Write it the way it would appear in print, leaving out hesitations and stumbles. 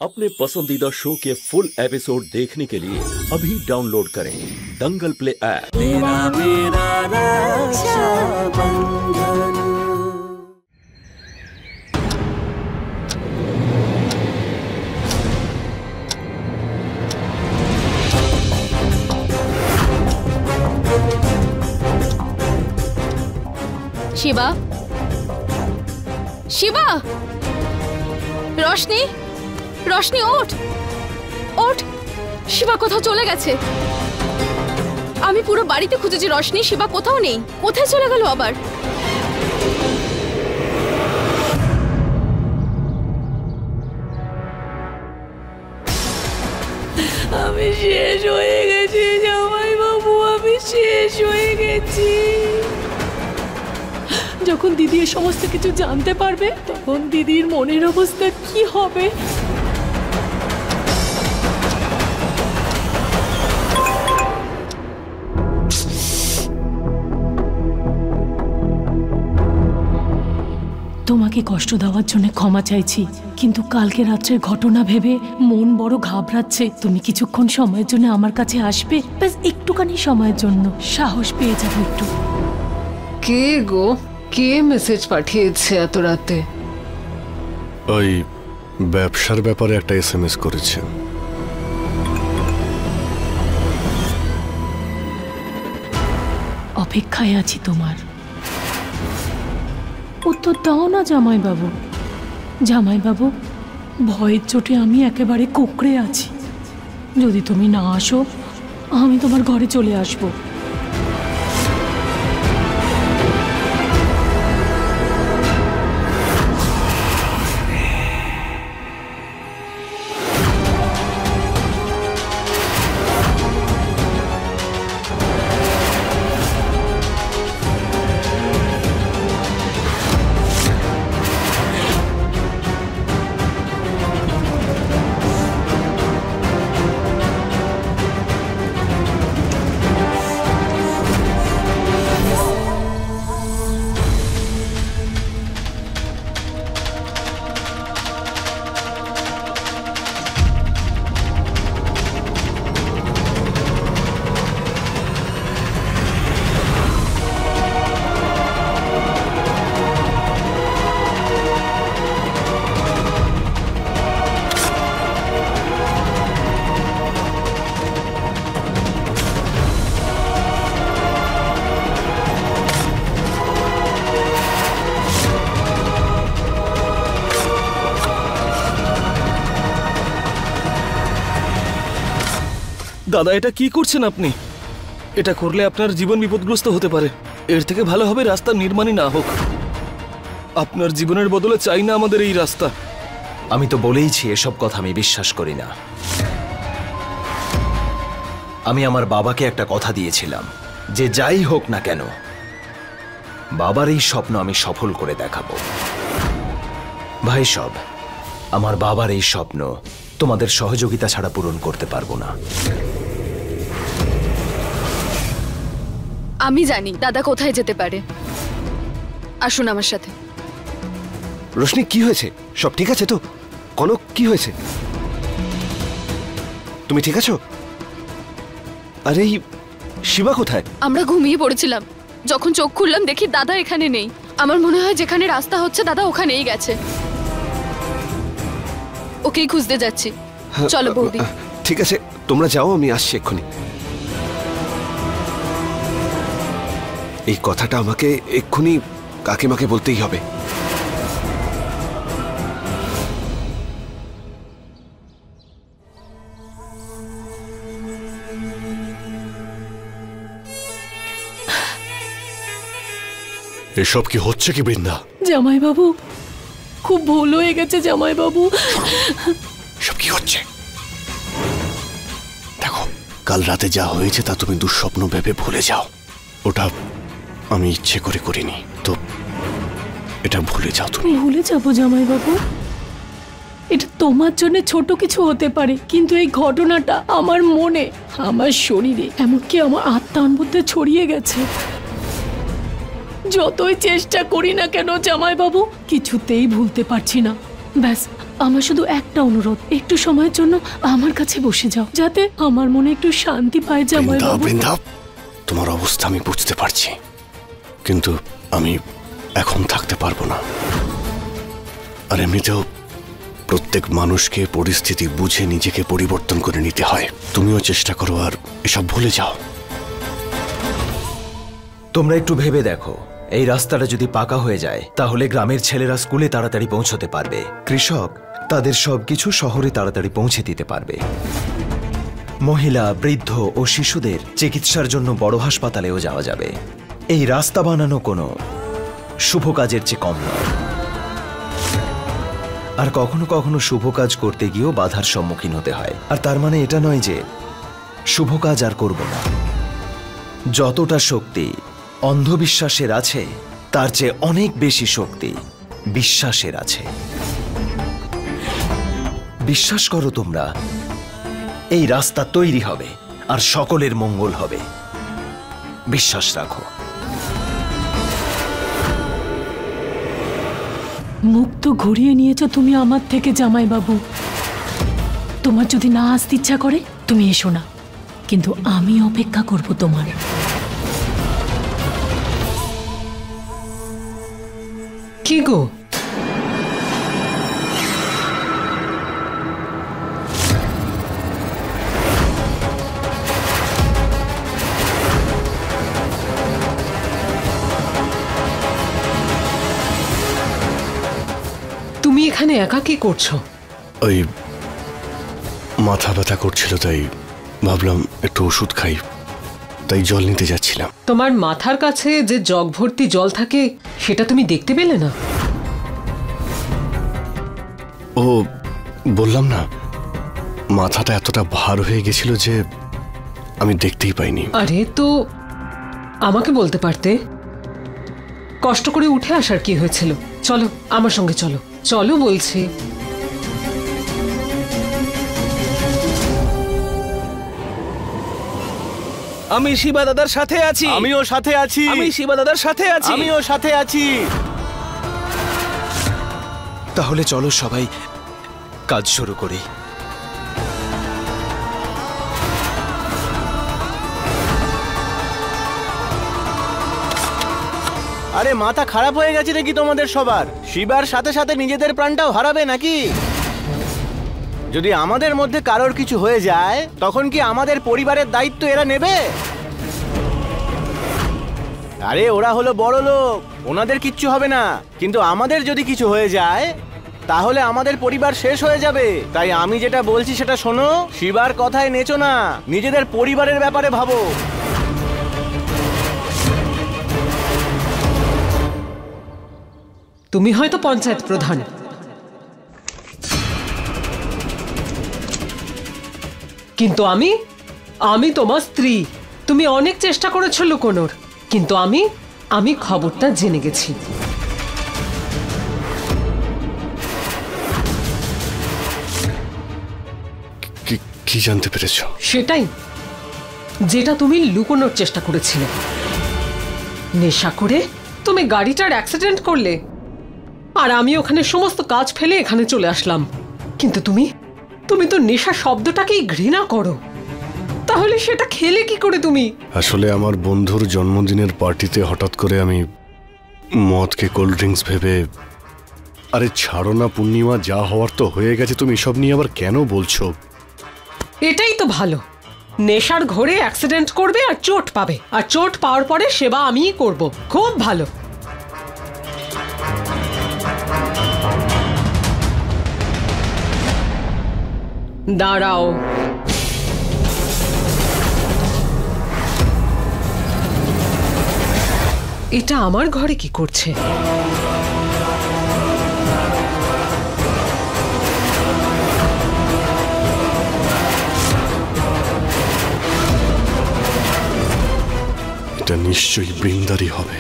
अपने पसंदीदा शो के फुल एपिसोड देखने के लिए अभी डाउनलोड करें दंगल प्ले ऐप। शिवा, शिवा, रोशनी, रोशनी ওঠ, ওঠ। শিবা কোথাও চলে গেছে। আমি পুরো বাড়িতে খুঁজেছি রোশনি, শিবা কোথাও নেই। কোথায় চলে গেল আবার? আমি শেষ হয়ে গেছি জামাই বাবু, আমি শেষ হয়ে গেছি। যখন দিদি এই সমস্ত কিছু জানতে পারবে তখন দিদির মনের অবস্থা কি হবে? তোমাকে কষ্ট দেওয়ার জন্য ক্ষমা চাইছি, কিন্তু কালকে রাত্রের ঘটনা ভেবে মন বড় ঘাবড়াচ্ছে। তুমি কিছুক্ষণ সময়ের জন্য আমার কাছে আসবে? ব্যাস একটুখানি সময়ের জন্য, সাহস পেয়ে যাবো একটু। কে গো, কে মেসেজ পাঠিয়েছে এত রাতে? ওই ব্যবসার ব্যাপারে একটা SMS করেছে। অপেক্ষায় আছি তোমার উত্তর দাও না জামাইবাবু। জামাইবাবু, ভয়ের চোটে আমি একেবারে কুঁকড়ে আছি। যদি তুমি না আসো আমি তোমার ঘরে চলে আসবো। দাদা, এটা কি করছেন আপনি? এটা করলে আপনার জীবন বিপদগ্রস্ত হতে পারে। এর থেকে ভালো হবে রাস্তা নির্মাণই না হোক। আপনার জীবনের বদলে চাই না আমাদের এই রাস্তা। আমি তো বলেইছি এসব কথা আমি বিশ্বাস করি না। আমি আমার বাবাকে একটা কথা দিয়েছিলাম যে যাই হোক না কেন বাবার এই স্বপ্ন আমি সফল করে দেখাবো। ভাই সব, আমার বাবার এই স্বপ্ন তোমাদের সহযোগিতা ছাড়া পূরণ করতে পারবো না। আমি জানি দাদা কোথায় যেতে পারে। আসুন আমার সাথে। রোশনি, কি হয়েছে? সব ঠিক আছে তো? কনক, কি হয়েছে? তুমি ঠিক আছো? আরে শিবা কোথায়? আমরা ঘুমিয়ে পড়েছিলাম, যখন চোখ খুললাম দেখি দাদা এখানে নেই। আমার মনে হয় যেখানে রাস্তা হচ্ছে দাদা ওখানেই গেছে। ওকেই খুঁজতে যাচ্ছি। চলো বৌদি। ঠিক আছে, তোমরা যাও, আমি আসছি এক্ষুনি। এই কথাটা আমাকে এক্ষুনি কাকিমাকে বলতেই হবে। এসব কি হচ্ছে কি বৃন্দা? জামাইবাবু, খুব ভুল হয়ে গেছে জামাইবাবু। সব কি হচ্ছে? দেখো, কাল রাতে যা হয়েছে তা তুমি দুঃস্বপ্ন ভেবে ভুলে যাও। ওটা আমি ইচ্ছে করে করিনি, তো এটা ভুলে যাও। তুমি ভুলে যাবো জামাইবাবু? এটা তোমার জন্য ছোট কিছু হতে পারে, কিন্তু এই ঘটনাটা আমার মনে, আমার শরীরে, এমনকি আমার আত্মার মধ্যে ছড়িয়ে গেছে। যতই চেষ্টা করি না কেন জামাইবাবু, কিছুতেই ভুলতে পারছি না। ব্যাস আমার শুধু একটা অনুরোধ, একটু সময়ের জন্য আমার কাছে বসে যাও, যাতে আমার মনে একটু শান্তি পায়। জামাইবাবু, বৃন্দা, তোমার অবস্থা আমি বুঝতে পারছি, কিন্তু আমি এখন থাকতে পারবো না। আর এমনিতেও প্রত্যেক মানুষকে পরিস্থিতি বুঝে নিজেকে পরিবর্তন করে নিতে হয়। তুমিও চেষ্টা করো আর এসব ভুলে যাও। তোমরা একটু ভেবে দেখো, এই রাস্তাটা যদি পাকা হয়ে যায় তাহলে গ্রামের ছেলেরা স্কুলে তাড়াতাড়ি পৌঁছতে পারবে, কৃষক তাদের সবকিছু শহরে তাড়াতাড়ি পৌঁছে দিতে পারবে, মহিলা, বৃদ্ধ ও শিশুদের চিকিৎসার জন্য বড় হাসপাতালেও যাওয়া যাবে। এই রাস্তা বানানো কোনো শুভ কাজের চেয়ে কম নয়। আর কখনো কখনো শুভ কাজ করতে গিয়েও বাধার সম্মুখীন হতে হয়। আর তার মানে এটা নয় যে শুভ কাজ আর করব না। যতটা শক্তি অন্ধবিশ্বাসের আছে তার চেয়ে অনেক বেশি শক্তি বিশ্বাসের আছে। বিশ্বাস করো তোমরা, এই রাস্তা তৈরি হবে আর সকলের মঙ্গল হবে। বিশ্বাস রাখো। মুখ তো ঘুরিয়ে নিয়েছো তুমি আমার থেকে জামাইবাবু। তোমার যদি না আসতে ইচ্ছা করে তুমি এসো না, কিন্তু আমি অপেক্ষা করব তোমার। কি গো, তুমি এখানে একা কি করছো? ওই মাথা ব্যথা করছিল, তাই ভাবলাম একটু ওষুধ খাই, তাই জল নিতে যাচ্ছিলাম। তোমার মাথার কাছে যে জগ ভর্তি জল থাকে সেটা তুমি দেখতে পেলে না? ও বললাম না, মাথাটা এতটা ভার হয়ে গেছিল যে আমি দেখতেই পাইনি। আরে তো আমাকে বলতে পারতে। কষ্ট করে উঠে আসার কি হয়েছিল? চলো আমার সঙ্গে, চলো চলো বলছি। আমি শিবা দাদার সাথে আছি। আমিও সাথে আছি। আমি শিবা দাদার সাথে আছি। আমিও সাথে আছি। তাহলে চলো সবাই কাজ শুরু করি। আরে মাথা খারাপ হয়ে গেছে নাকি তোমাদের সবার? শিবার সাথে সাথে নিজেদের প্রাণটাও হারাবে নাকি? যদি আমাদের মধ্যে কারোর কিছু হয়ে যায় তখন কি আমাদের পরিবারের দায়িত্ব এরা নেবে? আরে ওরা হলো বড় লোক, ওনাদের কিচ্ছু হবে না, কিন্তু আমাদের যদি কিছু হয়ে যায় তাহলে আমাদের পরিবার শেষ হয়ে যাবে। তাই আমি যেটা বলছি সেটা শোনো, শিবার কথায় নেচো না, নিজেদের পরিবারের ব্যাপারে ভাবো। তুমি হয়তো পঞ্চায়েত প্রধান, কিন্তু আমি তোমার স্ত্রী। তুমি অনেক চেষ্টা করেছো লুকোনোর, কিন্তু আমি খবরটা জেনে গেছি। কি জানতে পেরেছো? সেটাই যেটা তুমি লুকোনোর চেষ্টা করেছিলে। নেশা করে তুমি গাড়িটার অ্যাক্সিডেন্ট করলে, আর আমি ওখানে সমস্ত কাজ ফেলে এখানে চলে আসলাম। কিন্তু তুমি তো নেশা শব্দটাকেই ঘৃণা করো, তাহলে সেটা খেলে কি করে তুমি? আসলে আমার বন্ধুর জন্মদিনের পার্টিতে হঠাৎ করে আমি মদকে কোল্ড ড্রিঙ্কস ভেবে। আরে ছাড়ো না পূর্ণিমা, যা হওয়ার তো হয়ে গেছে, তুমি এসব নিয়ে আবার কেন বলছো? এটাই তো ভালো, নেশার ঘোরে অ্যাক্সিডেন্ট করবে আর চোট পাবে, আর চোট পাওয়ার পরে সেবা আমিই করব। খুব ভালো। দাঁড়াও, এটা আমার ঘরে কি করছে? এটা নিশ্চয়ই বৃন্দারই হবে।